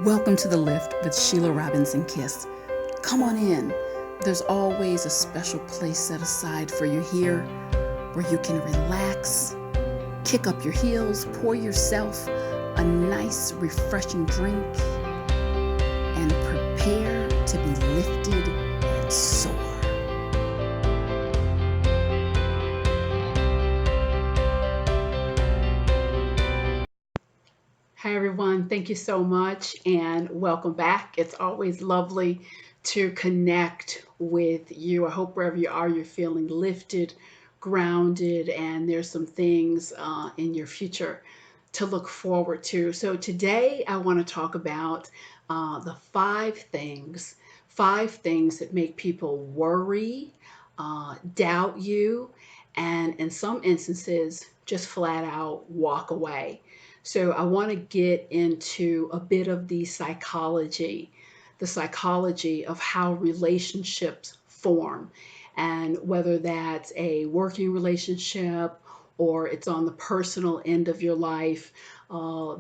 Welcome to The Lift with Sheila Robinson-Kiss. Come on in. There's always a special place set aside for you here where you can relax, kick up your heels, pour yourself a nice, refreshing drink, and prepare to be lifted and soar. Hi, everyone. Thank you so much and welcome back. It's always lovely to connect with you. I hope wherever you are, you're feeling lifted, grounded, and there's some things in your future to look forward to. So today I want to talk about the five things that make people worry, doubt you, and in some instances, just flat out walk away. So I want to get into a bit of the psychology of how relationships form, and whether that's a working relationship or it's on the personal end of your life,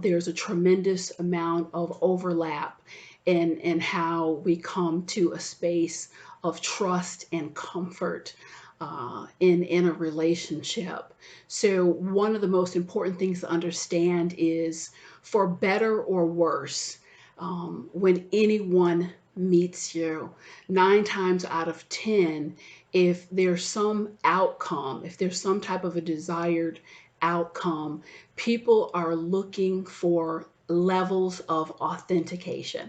there's a tremendous amount of overlap in how we come to a space of trust and comfort in a relationship. So one of the most important things to understand is, for better or worse, when anyone meets you, 9 times out of 10, if there's some outcome, if there's some type of a desired outcome, people are looking for levels of authentication.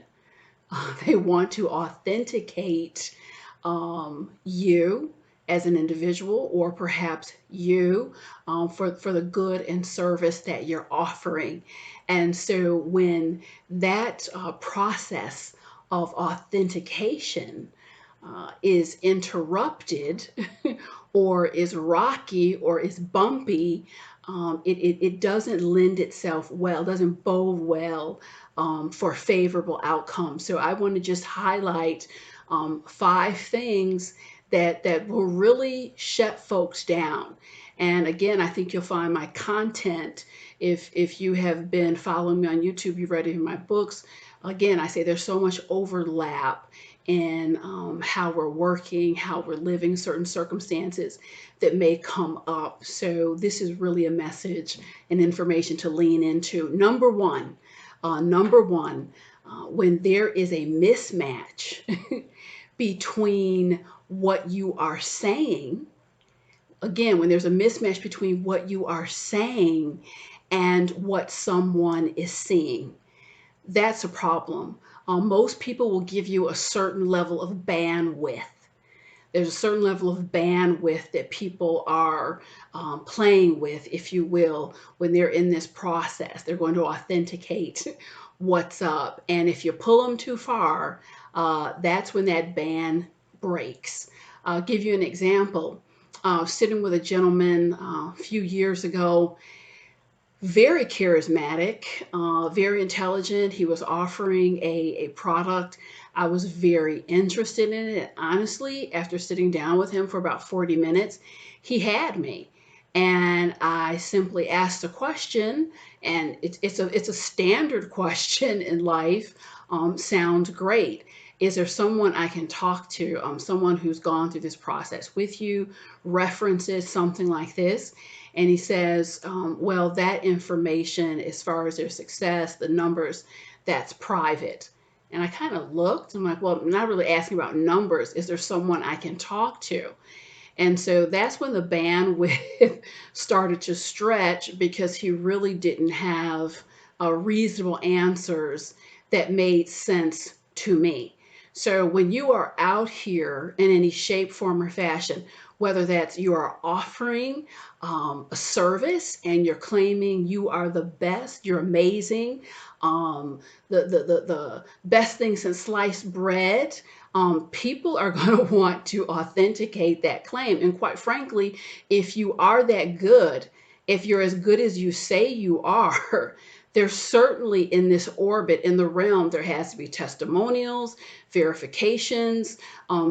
They want to authenticate you as an individual, or perhaps you for the good and service that you're offering. And so when that process of authentication is interrupted or is rocky or is bumpy, it doesn't lend itself well, doesn't bode well for favorable outcomes. So I want to just highlight 5 things that will really shut folks down. And again, I think you'll find my content, if you have been following me on YouTube, you've read any of my books. Again, I say there's so much overlap in how we're working, how we're living, certain circumstances that may come up. So this is really a message and information to lean into. Number one, when there is a mismatch between what you are saying, again, when there's a mismatch between what you are saying and what someone is seeing, that's a problem. Most people will give you a certain level of bandwidth. There's a certain level of bandwidth that people are playing with, if you will, when they're in this process. They're going to authenticate what's up. And if you pull them too far, that's when that band breaks. I'll give you an example. Sitting with a gentleman a few years ago, very charismatic, very intelligent. He was offering a product. I was very interested in it. Honestly, after sitting down with him for about 40 minutes, he had me. And I simply asked a question, and it's a standard question in life. Sounds great. Is there someone I can talk to? Someone who's gone through this process with you, references something like this? And he says, well, that information, as far as their success, the numbers, that's private. And I kind of looked, I'm like, well, I'm not really asking about numbers. Is there someone I can talk to? And so that's when the bandwidth started to stretch, because he really didn't have reasonable answers that made sense to me. So when you are out here in any shape, form, or fashion, whether that's you are offering a service and you're claiming you are the best, you're amazing, the best thing since sliced bread, people are going to want to authenticate that claim. And quite frankly, if you are that good, if you're as good as you say you are, there's certainly in this orbit, in the realm, there has to be testimonials, verifications,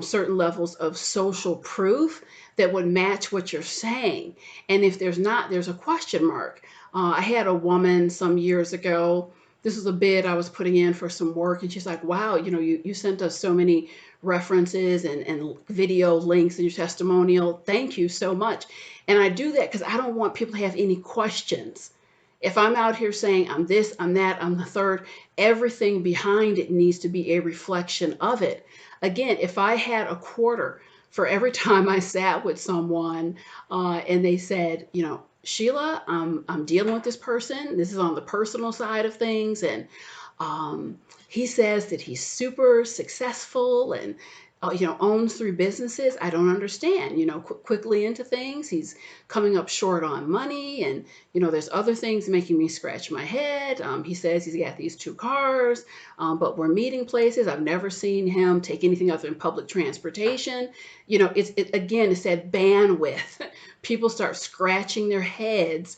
certain levels of social proof that would match what you're saying. And if there's not, there's a question mark. I had a woman some years ago. This was a bid I was putting in for some work, and she's like, wow, you sent us so many references and video links in your testimonial. Thank you so much. And I do that because I don't want people to have any questions. If I'm out here saying I'm this, I'm that, I'm the third, everything behind it needs to be a reflection of it. Again, if I had a quarter for every time I sat with someone and they said, Sheila, I'm dealing with this person. This is on the personal side of things. And um, he says that he's super successful and owns 3 businesses. I don't understand. Quickly into things. He's coming up short on money, and there's other things making me scratch my head. He says he's got these 2 cars, but we're meeting places. I've never seen him take anything other than public transportation. It's that bandwidth. People start scratching their heads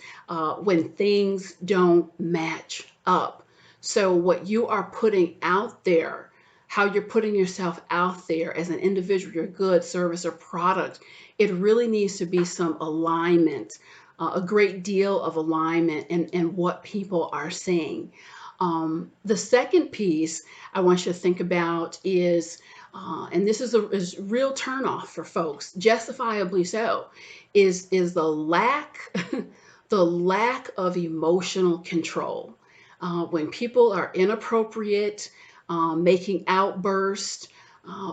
when things don't match up. So what you are putting out there, how you're putting yourself out there as an individual, your good, service, or product, it really needs to be some alignment, a great deal of alignment in what people are saying. The second piece I want you to think about is, and this is real turnoff for folks, justifiably so, is the lack the lack of emotional control. When people are inappropriate, making outbursts,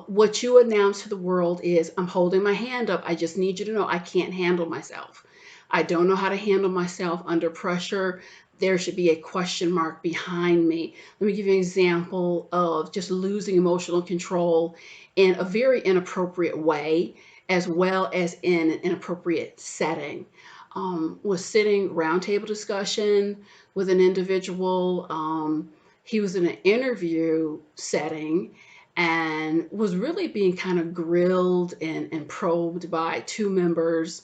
what you announce to the world is, I'm holding my hand up. I just need you to know I can't handle myself. I don't know how to handle myself under pressure. There should be a question mark behind me. Let me give you an example of just losing emotional control in a very inappropriate way, as well as in an inappropriate setting. Was sitting roundtable discussion with an individual. He was in an interview setting and was really being kind of grilled and probed by 2 members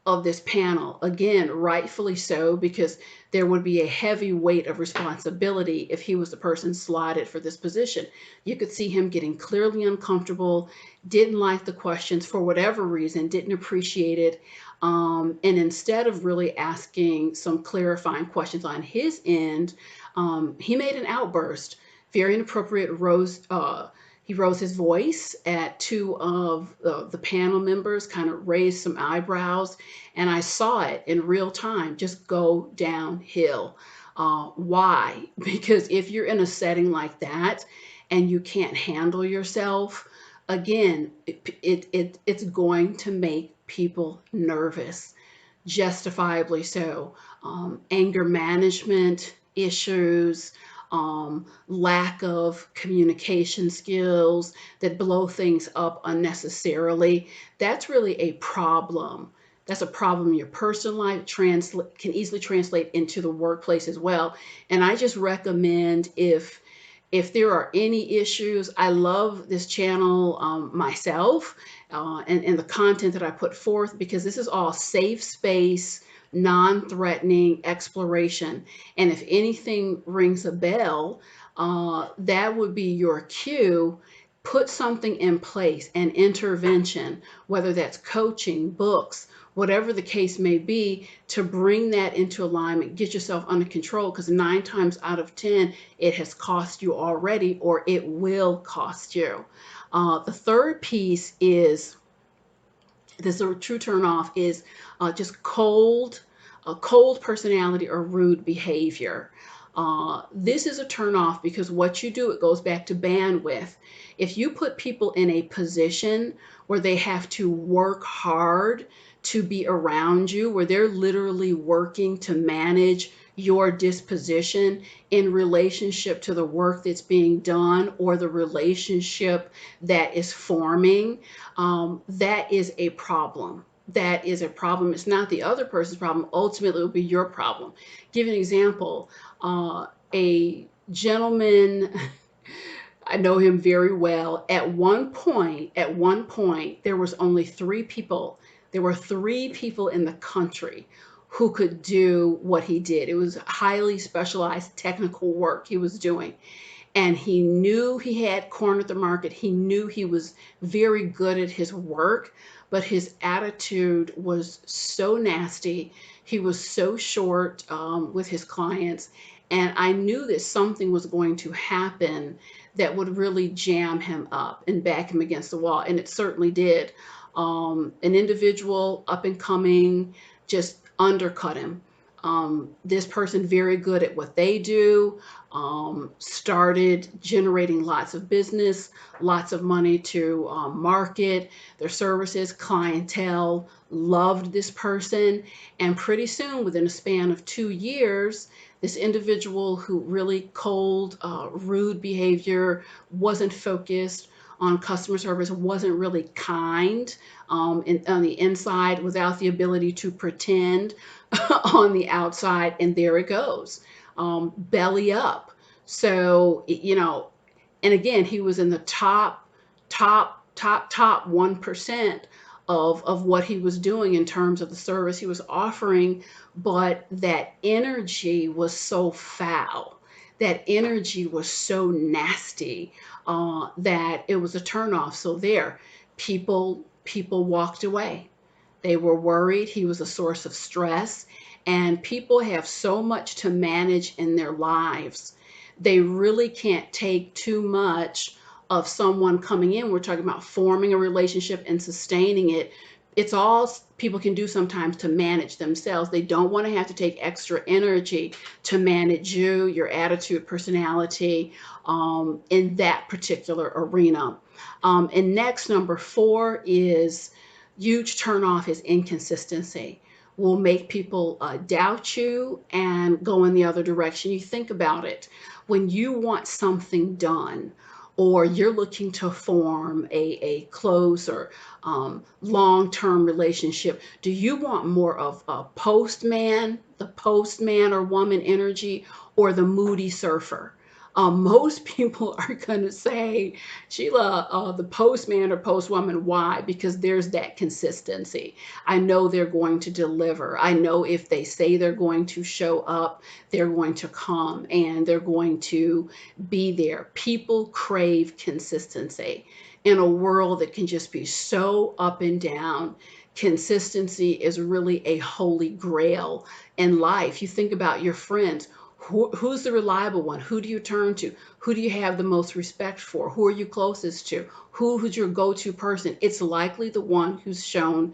of this panel. Again, rightfully so, because there would be a heavy weight of responsibility if he was the person slotted for this position. You could see him getting clearly uncomfortable, didn't like the questions for whatever reason, didn't appreciate it. And instead of really asking some clarifying questions on his end, he made an outburst, very inappropriate, he rose his voice at 2 of the panel members, kind of raised some eyebrows, and I saw it in real time just go downhill. Why? Because if you're in a setting like that and you can't handle yourself, again, it's going to make people nervous, justifiably so. Anger management issues, lack of communication skills that blow things up unnecessarily. That's really a problem. That's a problem in your personal life, can easily translate into the workplace as well. And I just recommend, if there are any issues, I love this channel myself and the content that I put forth, because this is all safe space, non-threatening exploration. And if anything rings a bell, that would be your cue. Put something in place, an intervention, whether that's coaching, books, whatever the case may be, to bring that into alignment, get yourself under control, because 9 times out of 10, it has cost you already, or it will cost you. The third piece is, this is a true turn off, is just a cold personality or rude behavior. This is a turn off because what you do, it goes back to bandwidth. If you put people in a position where they have to work hard to be around you, where they're literally working to manage your disposition in relationship to the work that's being done or the relationship that is forming, that is a problem. That is a problem. It's not the other person's problem. Ultimately, it will be your problem. Give you an example. A gentleman, I know him very well. At one point, there was only 3 people. There were 3 people in the country who could do what he did. It was highly specialized technical work he was doing. And he knew he had cornered the market. He knew he was very good at his work, but his attitude was so nasty. He was so short with his clients. And I knew that something was going to happen that would really jam him up and back him against the wall. And it certainly did. An individual up and coming just undercut him. This person very good at what they do, started generating lots of business, lots of money to market their services. Clientele loved this person, and pretty soon, within a span of 2 years, this individual who really cold, rude behavior, wasn't focused on customer service, wasn't really kind on the inside, without the ability to pretend on the outside, and there it goes, belly up. So, and again, he was in the top 1% of what he was doing in terms of the service he was offering, but that energy was so foul. That energy was so nasty that it was a turnoff. So there, people walked away. They were worried. He was a source of stress. And people have so much to manage in their lives. They really can't take too much of someone coming in. We're talking about forming a relationship and sustaining it. It's all people can do sometimes to manage themselves. They don't want to have to take extra energy to manage you, your attitude, personality in that particular arena. And next, number 4 is huge turnoff is inconsistency. Will make people doubt you and go in the other direction. You think about it. When you want something done, or you're looking to form a close or long-term relationship, do you want more of a the postman or woman energy, or the moody surfer? Most people are going to say, Sheila, the postman or postwoman. Why? Because there's that consistency. I know they're going to deliver. I know if they say they're going to show up, they're going to come and they're going to be there. People crave consistency in a world that can just be so up and down. Consistency is really a holy grail in life. You think about your friends. Who's the reliable one? Who do you turn to? Who do you have the most respect for? Who are you closest to? Who's your go-to person? It's likely the one who's shown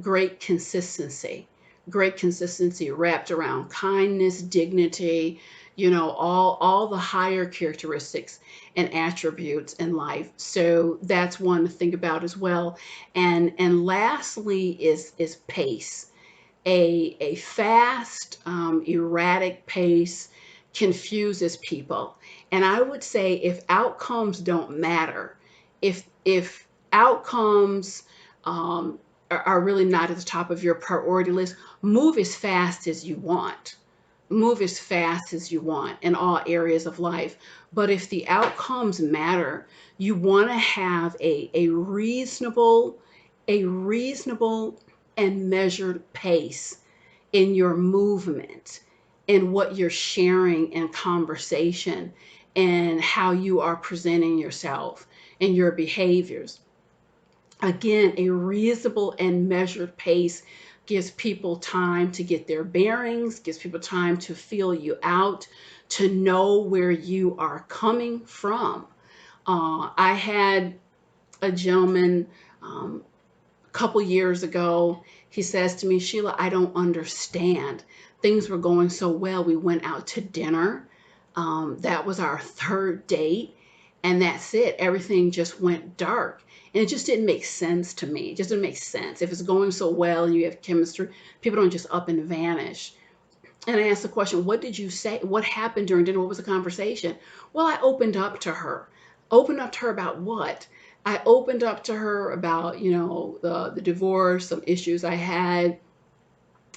great consistency wrapped around kindness, dignity, all the higher characteristics and attributes in life. So that's one to think about as well. And lastly is pace. A fast, erratic pace confuses people. And I would say, if outcomes don't matter, if outcomes are really not at the top of your priority list, move as fast as you want. Move as fast as you want in all areas of life. But if the outcomes matter, you want to have a reasonable and measured pace in your movement, in what you're sharing in conversation, and how you are presenting yourself and your behaviors. Again, a reasonable and measured pace gives people time to get their bearings, gives people time to feel you out, to know where you are coming from. I had a gentleman a couple years ago. He says to me, Sheila, I don't understand. Things were going so well. We went out to dinner. That was our third date. And that's it. Everything just went dark. And it just didn't make sense to me. It just didn't make sense. If it's going so well and you have chemistry, people don't just up and vanish. And I asked the question, what did you say? What happened during dinner? What was the conversation? Well, I opened up to her. Opened up to her about what? I opened up to her about, the divorce, some issues I had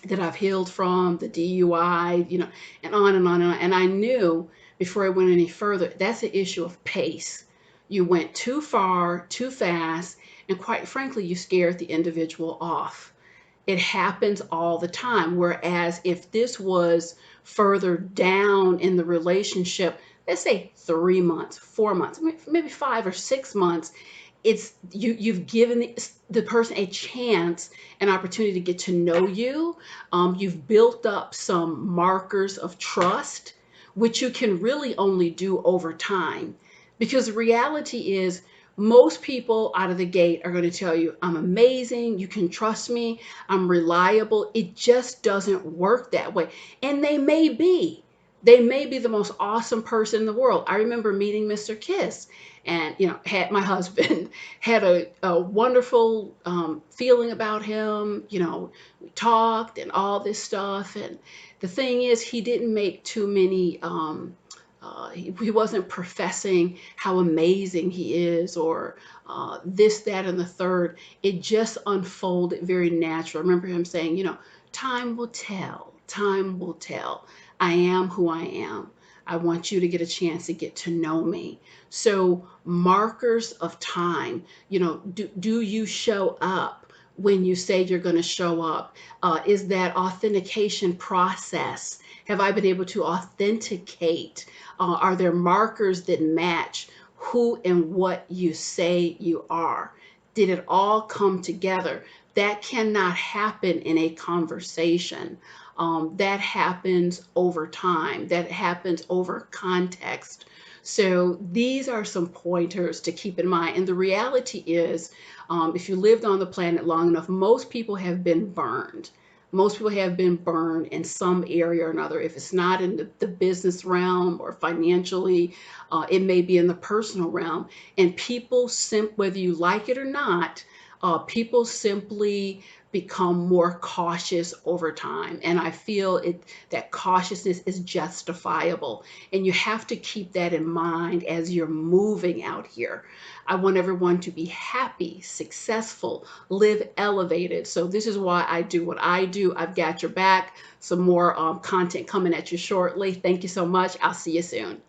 that I've healed from, the DUI, and on and on and on. And I knew before I went any further, that's an issue of pace. You went too far, too fast, and quite frankly, you scared the individual off. It happens all the time. Whereas if this was further down in the relationship, let's say 3 months, 4 months, maybe 5 or 6 months, you've given the person a chance, an opportunity to get to know you. You've built up some markers of trust, which you can really only do over time. Because the reality is, most people out of the gate are going to tell you, I'm amazing, you can trust me, I'm reliable. It just doesn't work that way. And they may be the most awesome person in the world. I remember meeting Mr. Kiss, and had my husband had a wonderful feeling about him. We talked and all this stuff, and the thing is, he didn't make too many he wasn't professing how amazing he is, or this, that, and the third. It just unfolded very natural. I remember him saying, time will tell, time will tell. I am who I am. I want you to get a chance to get to know me. So, markers of time, do you show up when you say you're going to show up? Is that authentication process? Have I been able to authenticate? Are there markers that match who and what you say you are? Did it all come together? That cannot happen in a conversation. That happens over time, that happens over context. So these are some pointers to keep in mind. And the reality is, if you lived on the planet long enough, most people have been burned. Most people have been burned in some area or another. If it's not in the business realm or financially, it may be in the personal realm. And people, whether you like it or not, people simply become more cautious over time. And I feel that cautiousness is justifiable. And you have to keep that in mind as you're moving out here. I want everyone to be happy, successful, live elevated. So this is why I do what I do. I've got your back. Some more content coming at you shortly. Thank you so much. I'll see you soon.